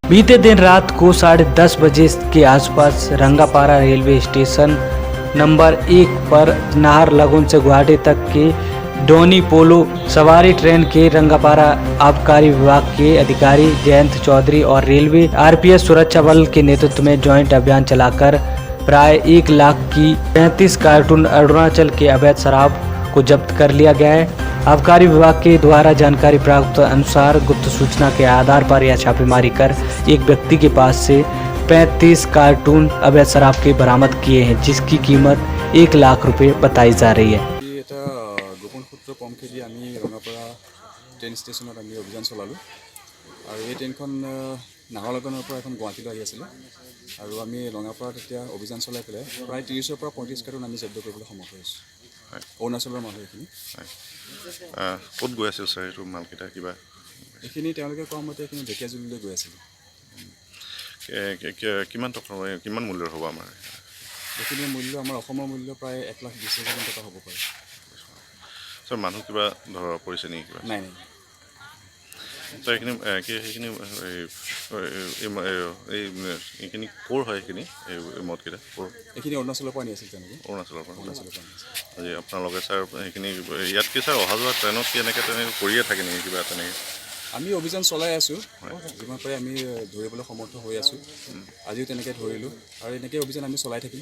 बीते दिन रात को 10:30 बजे के आसपास रंगापारा रेलवे स्टेशन नंबर 1 पर नाहर लगुन से गुवाहाटी तक के डोनी पोलो सवारी ट्रेन के रंगापारा आबकारी विभाग के अधिकारी जयंत चौधरी और रेलवे आरपीएफ सुरक्षा बल के नेतृत्व में ज्वाइंट अभियान चलाकर प्राय 1 लाख की 35 कार्टून अरुणाचल के अवैध शराब को जब्त कर लिया गया है। आबकारी विभाग के द्वारा जानकारी प्राप्त अनुसार गुप्त सूचना के आधार पर यह छापेमारी कर एक व्यक्ति के पास से 35 कार्टून अवैध शराब के बरामद किए हैं, जिसकी कीमत 1 लाख रुपए बताई जा रही है। গোপন সূত্র কম খেদি আমি ৰঙাপাৰা ট্ৰেইন ষ্টেচনত আমি অভিযান চলালোঁ আৰু এই ট্ৰেইনখন নাহৰলগুনৰ পৰা এখন গুৱাহাটীলৈ আহি আছিলে আৰু আমি ৰঙাপাৰাত এতিয়া অভিযান চলাই পেলাই প্ৰায় 30ৰ পৰা 35 কাৰ্টুন আমি জব্দ কৰিবলৈ সমৰ্থ হৈছোঁ। অৰুণাচলৰ মানুহ এইখিনি ক'ত গৈ আছিল ছাৰ এইটো মালকেইটা কিবা এইখিনি তেওঁলোকে কোৱা মতে এইখিনি ঢেকীয়াজুলিলৈ গৈ আছিলে। কিমান টকা কিমান মূল্যৰ হ'ব আমাৰ এইখিনিৰ মূল্য আমাৰ অসমৰ মূল্য প্ৰায় 1,20,000 টকা হ'ব পাৰে। ছাৰ মানুহ কিবা ধৰা পৰিছে নেকি কিবা নাই নাই ছাৰ সেইখিনি এইখিনি ক'ৰ হয় সেইখিনি এই মদকেইটা ক'ৰ এইখিনি অৰুণাচলৰ পৰা আনি আছিল তেওঁলোকে অৰুণাচলৰ পৰা অৰুণাচলৰ পৰা আনিছিল। আজি আপোনালোকে ছাৰ সেইখিনি ইয়াত কি ছাৰ অহা যোৱা ট্ৰেইনত কি তেনেকৈ কৰিয়ে থাকে নেকি কিবা তেনেকৈ আমি অভিযান চলাই আছোঁ, যিমান পাৰে আমি ধৰিবলৈ সমৰ্থ হৈ আছোঁ। আজিও তেনেকৈ ধৰিলোঁ আৰু এনেকৈ অভিযান আমি চলাই থাকিম।